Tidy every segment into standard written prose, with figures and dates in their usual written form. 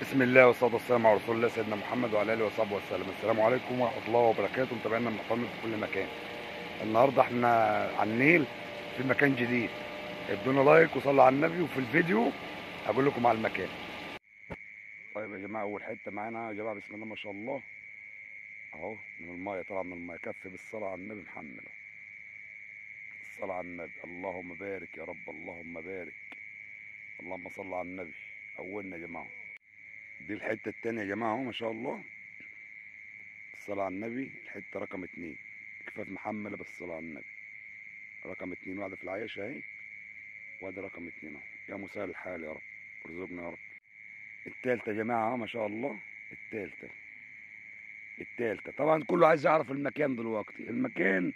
بسم الله والصلاة والسلام على رسول الله سيدنا محمد وعلى آله وصحبه وسلم. السلام عليكم ورحمة الله وبركاته، متابعينا المحترمين في كل مكان. النهارده احنا على النيل في مكان جديد. ادونا لايك وصلوا على النبي، وفي الفيديو هقول لكم على المكان. طيب يا جماعة، أول حتة معانا يا جماعة بسم الله ما شاء الله أهو من الماية، طالعة من الماية. كف بالصلاة على النبي محمد. الصلاة على النبي، اللهم بارك يا رب، اللهم بارك، اللهم صل على النبي. أولنا يا جماعة، دي الحتة التانية يا جماعة اهو ما شاء الله. الصلاة على النبي، الحتة رقم 2، كفاف محملة بالصلاة على النبي. رقم 2 واحدة في العيش اهي، وادي رقم 2 اهو. يا مسهل الحال يا رب، ارزقنا يا رب. التالتة يا جماعة اهو ما شاء الله. التالتة طبعا كله عايز يعرف المكان دلوقتي. المكان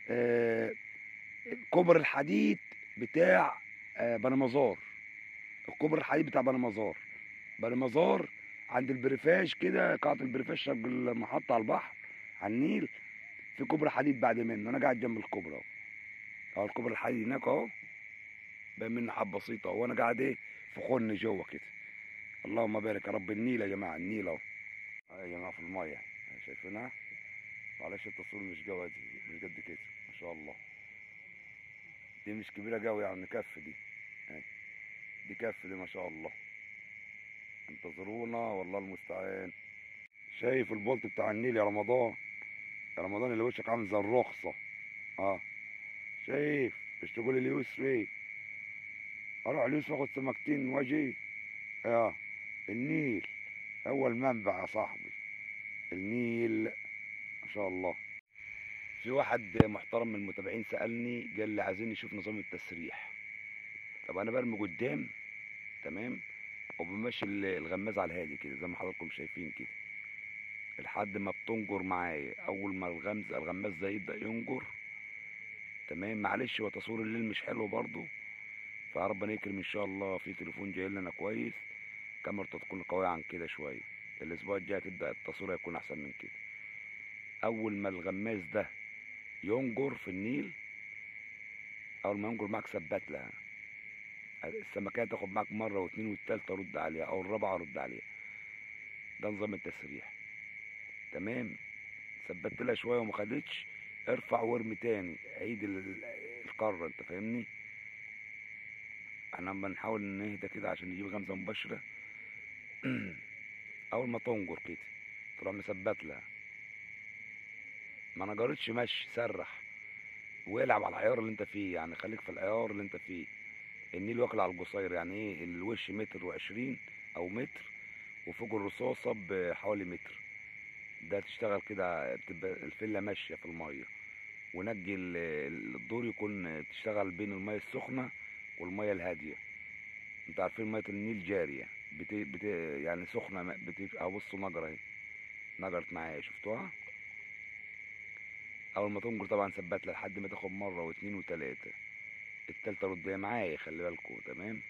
آه كوبري الحديد بتاع بني مزار. الكوبري الحديد بتاع بني مزار عند البريفاش كده، قاعة البريفاش شرق المحطة على البحر على النيل. في كوبري حديد بعد منه، انا قاعد جنب الكوبري اهو. اهو الكوبري الحديد هناك اهو، باين منه حبه بسيطه، وانا قاعد ايه في خن جوه كده. اللهم بارك يا رب. النيل يا جماعه، النيل اهو. يا جماعه في الميه شايفينها. معلش التصوير مش جوه دي، مش قد كده ما شاء الله. دي مش كبيره قوي يعني، كف دي اهي. دي كف دي ما شاء الله. انتظرونا والله المستعان. شايف البولت بتاع النيل يا رمضان؟ يا رمضان اللي وشك عامل زي الرخصه. اه شايف؟ مش تقول لي اليوس فين؟ اروح اليوس واخد سمكتين واجي. اه النيل اول منبع يا صاحبي، النيل ما شاء الله. في واحد محترم من المتابعين سألني، قال لي عايزين نشوف نظام التسريح. طب انا برمي قدام تمام، وبمشي الغماز على الهادي كده زي ما حضراتكم شايفين كده، لحد ما بتنجر معايا. اول ما الغماز ده يبدأ ينجر تمام. معلش هو تصوير الليل مش حلو برضه، فربنا يكرم ان شاء الله. في تليفون جاي لنا كويس، كاميرته تكون قوية عن كده شوية. الاسبوع الجاي هتبدأ التصوير هيكون احسن من كده. اول ما الغماز ده ينجر في النيل، اول ما ينجر معاك ثبت لها. السمكية تاخد معاك مرة واثنين والتالتة رد عليها، او الرابعة رد عليها. ده نظام التسريح تمام. ثبت لها شوية وما خدتش، ارفع وارمي تاني، عيد القارة. انت فاهمني؟ احنا بنحاول نهدى كده عشان نجيب غمزة مباشرة. اول ما تنجر كده تروح مثبت لها. ما نجرتش مشي، سرح والعب على العيار اللي انت فيه، يعني خليك في العيار اللي انت فيه. النيل واكل على القصير، يعني ايه الوش متر وعشرين او متر، وفوق الرصاصة بحوالي متر. ده تشتغل كده بتبقى الفلة ماشية في المية. ونجي الدور يكون تشتغل بين المية السخنة والمية الهادية. انت عارفين مية النيل جارية، يعني سخنة، بتبقى بصوا نجرة اهي، نجرت معايا شفتوها. اول ما تنجر طبعا ثبت لها لحد ما تاخد مرة واثنين وتلاتة. التالتة ردية معايا، خلي بالكوا تمام.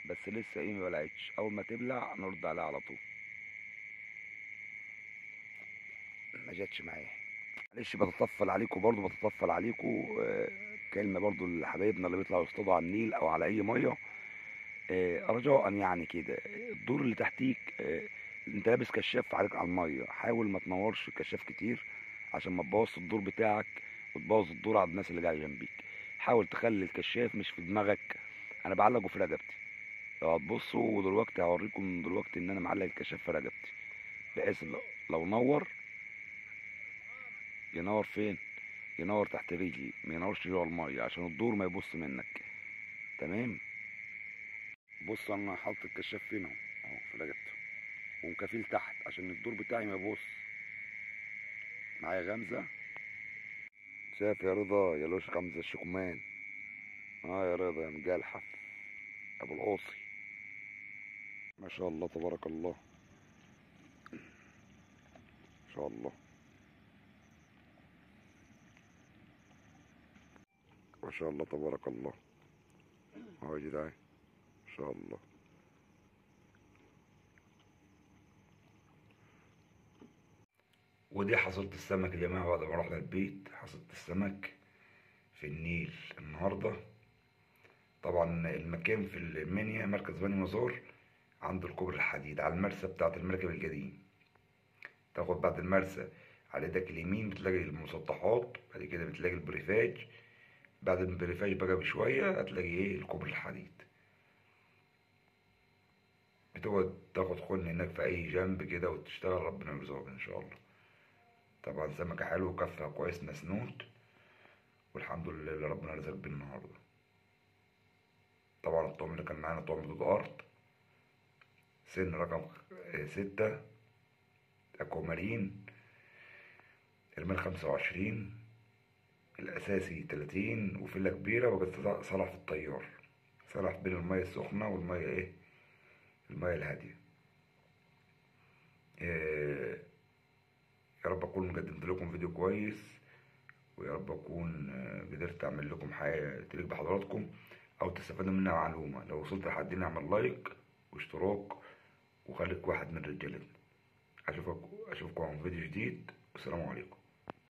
بس لسه ايه ما بلعتش، اول ما تبلع نرد عليها على طول. ما جاتش معايا، معلش بتطفل عليكم برضو، بتطفل عليكم. كلمه برضو لحبايبنا اللي بيطلعوا يصطادوا على النيل او على اي ميه. رجاء يعني كده، الدور اللي تحتيك انت لابس كشاف عليك على الميه، حاول ما تنورش الكشاف كتير عشان ما تبوظش الدور بتاعك وتبوظ الدور على الناس اللي قاعده جنبيك. حاول تخلي الكشاف مش في دماغك. انا بعلقه في رقبتي، لو هتبصوا دلوقتي هوريكم دلوقتي ان انا معلق الكشاف في رقبتي، بحيث لو نور ينور فين؟ ينور تحت رجلي، ما ينورش جوه الميه عشان الدور ما يبص منك تمام. بص انا حاطط الكشاف فين اهو، اهو في رقبته، ومكفيل تحت عشان الدور بتاعي ما يبص. معايا غمزه. شايف يا رضا يا لوش غمزه الشكمان؟ اه يا رضا يا مجالحف ابو القوصي. ما شاء الله تبارك الله، ما شاء الله، ما شاء الله تبارك الله. اهو يا جدعان ما شاء الله. ودي حصلت السمك يا جماعه بعد ما رحنا البيت. حصلت السمك في النيل النهارده. طبعا المكان في المنيا مركز بني مزار، عند الكوبري الحديد على المرسى بتاعة المركب القديم. تاخد بعد المرسى على ايدك اليمين بتلاقي المسطحات، بعد كده بتلاقي البريفاج، بعد البريفاج بقى بشوية هتلاقي ايه الكوبري الحديد. بتقعد تاخد خن هناك في اي جنب كده وتشتغل، ربنا يرزقك ان شاء الله. طبعا سمكة حلوة وكفها كويس مسنود، والحمد لله اللي ربنا رزقك بيه النهارده. طبعا الطعم اللي كان معانا طعم دود ارض، سن رقم 6، اكوامارين، المال 25، الاساسي 30، وفيلا كبيرة وقد صلح في الطيار، صلح بين المية السخنة والمية ايه المية الهادية. إيه، يا رب اكون قدمت لكم فيديو كويس، ويا رب اكون قدرت اعمل لكم حاجة تليق بحضراتكم او تستفادوا منها معلومة. لو وصلت لحد هنا اعمل لايك واشتراك وخليك واحد من رجالتنا. اشوفكم في فيديو جديد، والسلام عليكم.